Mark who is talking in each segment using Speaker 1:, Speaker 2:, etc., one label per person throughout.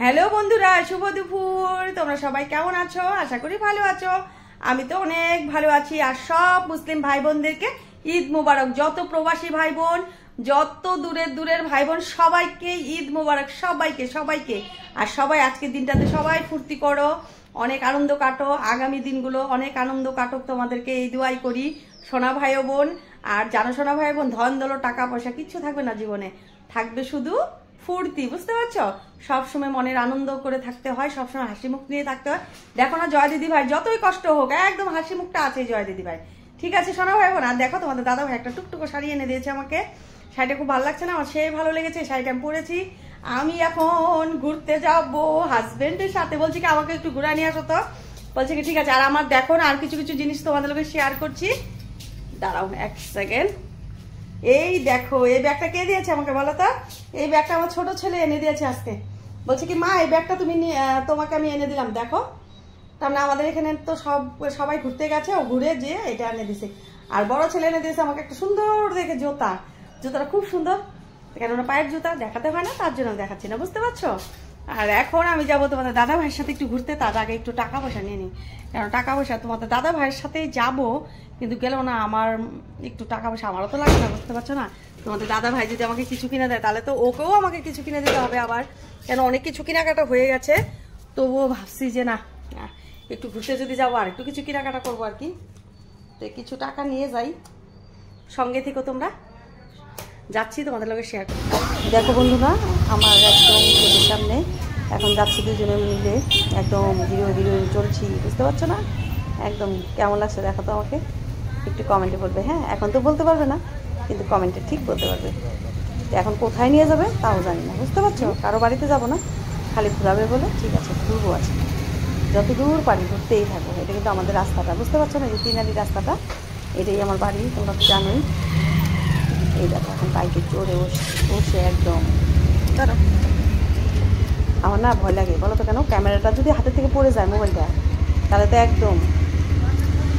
Speaker 1: Hello বন্ধুরা, শুভ দুপুর। তোমরা সবাই কেমন আছো? আশা করি ভালো আছো। আমি তো অনেক ভালো আছি। আর সব মুসলিম ভাই বোনদেরকে ঈদ মুবারক। যত প্রবাসী ভাই বোন, যত দূরের ভাই বোন, সবাইকে ঈদ মুবারক। সবাইকে সবাইকে আর সবাই আজকের দিনটাতে সবাই ফুর্তি করো, অনেক আনন্দ কাটো। আগামী দিনগুলো অনেক আনন্দ কাটুক, তোমাদেরকে এই দুয়াই করি সোনা ভাই বোন। আর জানো সোনা ভাই বোন, ধন দৌলত টাকা পয়সা কিচ্ছু থাকবে না জীবনে, থাকবে শুধু ফুর্তি। বুঝতে পারছো? সবসময় মনের আনন্দ করে থাকতে হয়, সবসময় হাসি মুখ নিয়ে থাকতে হয়। দেখো না জয় দিদি ভাই, যতই কষ্ট হোক একদম হাসি মুখটা আছে জয় দিদি ভাই। ঠিক আছে সোনা ভাই বোন। আর দেখো তোমাদের দাদা ভাই একটা টুকটুকো শাড়ি এনে দিয়েছে আমাকে। শাড়িটা খুব ভালো লাগছে না আমার, সেই ভালো লেগেছে। শাড়িটা আমি পরেছি। আমি এখন ঘুরতে যাবো হাজবেন্ডের সাথে। বলছি কি আমাকে একটু ঘুরে নিয়ে আসো তো। বলছে কি ঠিক আছে। আর আমার দেখো না আর কিছু কিছু জিনিস তোমাদের লোকে শেয়ার করছি, দাঁড়াও এক সেকেন্ড। এই দেখো, এই ব্যাগটা কে দিয়েছে আমাকে বলো তো? এই ব্যাগটা আমার ছোট ছেলে এনে দিয়েছে আজকে। বলছে কি মা এই ব্যাগটা তোমাকে আমি এনে দিলাম। দেখো, তার মানে আমাদের এখানে তো সবাই ঘুরতে গেছে, ও ঘুরে যে এটা এনে দিছে। আর বড় ছেলে এনে দিয়েছে আমাকে একটা সুন্দর দেখে জুতা। জুতাটা খুব সুন্দর, কেননা পায়ের জুতা দেখাতে হয় না, তার জন্য দেখাচ্ছি না। বুঝতে পারছো? আর এখন আমি যাবো তোমাদের দাদা ভাইয়ের সাথে একটু ঘুরতে। তার আগে একটু টাকা পয়সা নিয়ে নিই, কারণ টাকা পয়সা তোমাদের দাদা ভাইয়ের সাথেই যাবো, কিন্তু গেলেও না আমার একটু টাকা পয়সা আমারও তো লাগে না। বুঝতে পারছো না? তোমাদের দাদা ভাই যদি আমাকে কিছু কিনে দেয় তাহলে তো ওকেও আমাকে কিছু কিনে দিতে হবে আবার, কেন অনেক কিছু কেনাকাটা হয়ে গেছে। তবুও ভাবছি যে না, একটু ঘুরতে যদি যাবো আর একটু কিছু কেনাকাটা করবো আর কি। তো কিছু টাকা নিয়ে যাই, সঙ্গে থেকো তোমরা। যাচ্ছি তোমাদের লগে শেয়ার করতে। দেখো বন্ধুরা, আমার একদম গেটের সামনে এখন যাচ্ছি দুজনে মিলে, একদম হিরোইন চলছি। বুঝতে পারছো না? একদম কেমন লাগছে দেখো তো আমাকে, একটু কমেন্টে বলবে। হ্যাঁ, এখন তো বলতে পারবে না, কিন্তু কমেন্টে ঠিক বলতে পারবে। এখন কোথায় নিয়ে যাবে তাও জানি না। বুঝতে পারছো? কারো বাড়িতে যাব না, খালি ঘুরাবে বলে। ঠিক আছে, ঘুরবো। আছে যত দূর পারি ঘুরতেই থাকবো। এটা কিন্তু আমাদের রাস্তাটা, বুঝতে পারছো না? এই তিনালি রাস্তাটা, এটাই আমার বাড়ি, তোমরা তো জানোই। এই দেখো এখন বাইকে চড়ে বসে একদম। আমার না ভয় লাগে, বলো তো কেন? ক্যামেরাটা যদি হাতে থেকে পড়ে যায় মোবাইলটা, তাহলে তো একদম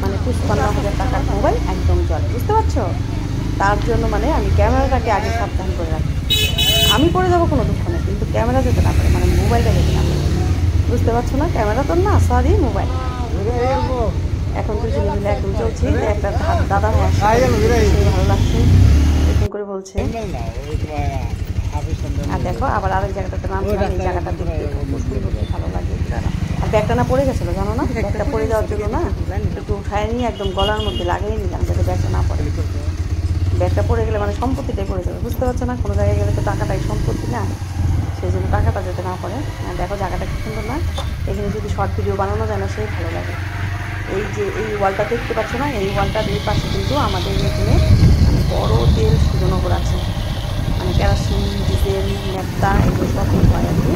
Speaker 1: মানে 55,000 টাকার মোবাইল একদম জলে। বুঝতে পারছো? তার জন্য মানে আমি ক্যামেরাটাকে আগে সাবধান করে রাখি। আমি পড়ে যাবো কোনো দুঃখ নেই, কিন্তু ক্যামেরা যেতে না পারে, মানে মোবাইলটা যেতে না পারে। বুঝতে পারছো না? ক্যামেরা তো না, সরি মোবাইল। এখন দুজনে মিলে একদম চলছি। একটা দাদা ভাই ভালো লাগছে এরকম করে বলছে। আর দেখো আবার আরেক জায়গাটাতে নামছিলাম, এই জায়গাটা দেখতে ভালো লাগে। আর ব্যাগটা না পড়ে গেছিলো জানো না? ব্যাগটা পড়ে যাওয়ার জন্য না একটু উঠায় নিয়ে একদম গলার মধ্যে লাগিয়ে নিলাম, যাতে ব্যাগটা না পড়ে। ব্যাগটা পড়ে গেলে মানে সম্পত্তিটাই পড়ে যাবে। বুঝতে পারছো না? কোনো জায়গায় গেলে তো টাকাটাই সম্পত্তি না, সেই জন্য টাকাটা যাতে না পড়ে। আর দেখো জায়গাটা খুব সুন্দর না? এখানে যদি শর্ট ভিডিও বানানো যায় না, সেই ভালো লাগে। এই যে এই ওয়ালটা দেখতে পাচ্ছ না, এই ওয়ালটার এই পাশে কিন্তু আমাদের এখানে বড় তেল সুজনগর আছে, মানে কেরোসিন, ডিজেল, ন্যাপথা এগুলো সব হয় আর কি।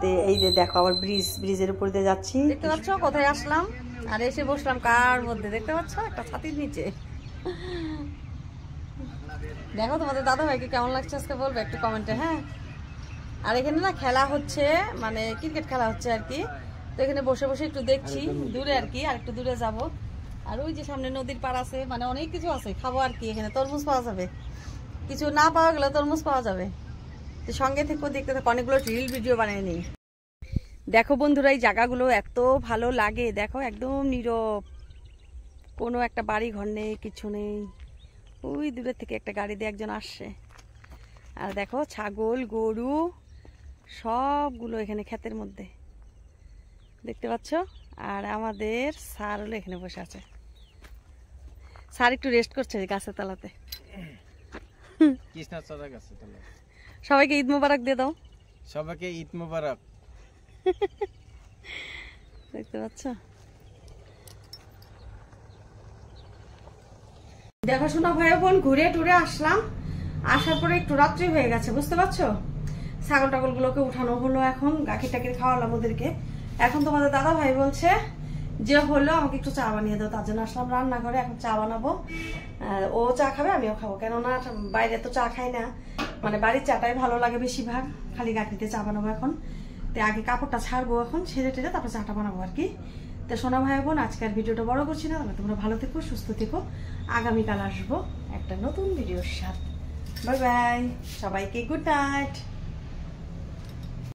Speaker 1: তো এই যে দেখো আবার ব্রিজের উপর দিয়ে যাচ্ছি। দেখতে পাচ্ছ কোথায় আসলাম? আর এসে বসলাম কার মধ্যে? দেখতে পাচ্ছ? একটা ছাতির নিচে। দেখো তোমাদের দাদা ভাইকে কেমন লাগছে আজকে বলবে একটু কমেন্টে। হ্যাঁ, আর এখানে না খেলা হচ্ছে, মানে ক্রিকেট খেলা হচ্ছে আর কি। তো এখানে বসে বসে একটু দেখছি দূরে আর কি, আর একটু দূরে যাব। আর ওই যে সামনে নদীর পাড় আছে, মানে অনেক কিছু আছে খাবো আর কি। এখানে তরমুজ পাওয়া যাবে, কিছু না পাওয়া গেলে তরমুজ পাওয়া যাবে। তো সঙ্গে থেকে দেখতে থাকো, অনেকগুলো রিল ভিডিও বানিয়ে নিই। দেখো বন্ধুরা, এই জায়গাগুলো এত ভালো লাগে। দেখো একদম নীরব, কোনো একটা বাড়ি ঘর নেই, কিছু নেই। ওই দূরের থেকে একটা গাড়ি দিয়ে একজন আসছে। আর দেখো ছাগল গরু সবগুলো এখানে ক্ষেতের মধ্যে, দেখতে পাচ্ছ? আর আমাদের স্যার হলো এখানে বসে আছে। স্যার একটু রেস্ট করছে গাছের তলাতে। সবাইকে ঈদ মোবারক দিয়ে দাও।
Speaker 2: সবাইকে ঈদ মোবারক।
Speaker 1: দেখতে পাচ্ছ? দেখাশোনা ভাই বোন ঘুরে টুরে আসলাম। আসার পরে একটু রাত্রি হয়ে গেছে। বুঝতে পারছো? ছাগল টাগল গুলোকে উঠানো হলো, এখন গাখির টাকির খাওয়ালাম ওদেরকে। এখন তোমাদের দাদা ভাই বলছে যে হলো আমাকে একটু চা বানিয়ে দাও, তার জন্য আসলাম রান্নাঘরে। এখন চা বানাবো, ও চা খাবে আমিও খাবো, কেননা বাইরে তো চা খাই না, মানে বাড়ির চাটাই ভালো লাগে বেশিরভাগ। খালি গাখিতে চা বানাবো এখন। তো আগে কাপড়টা ছাড়বো, এখন ছেড়ে টেরে তারপর চাটা বানাবো আর কি। তো সোনা ভাই বোন, আজকের ভিডিওটা বড় করছি না, তোমরা ভালো থেকো, সুস্থ থেকো। আগামীকাল আসবো একটা নতুন ভিডিওর সাথে। বাই বাই, সবাইকে গুড নাইট।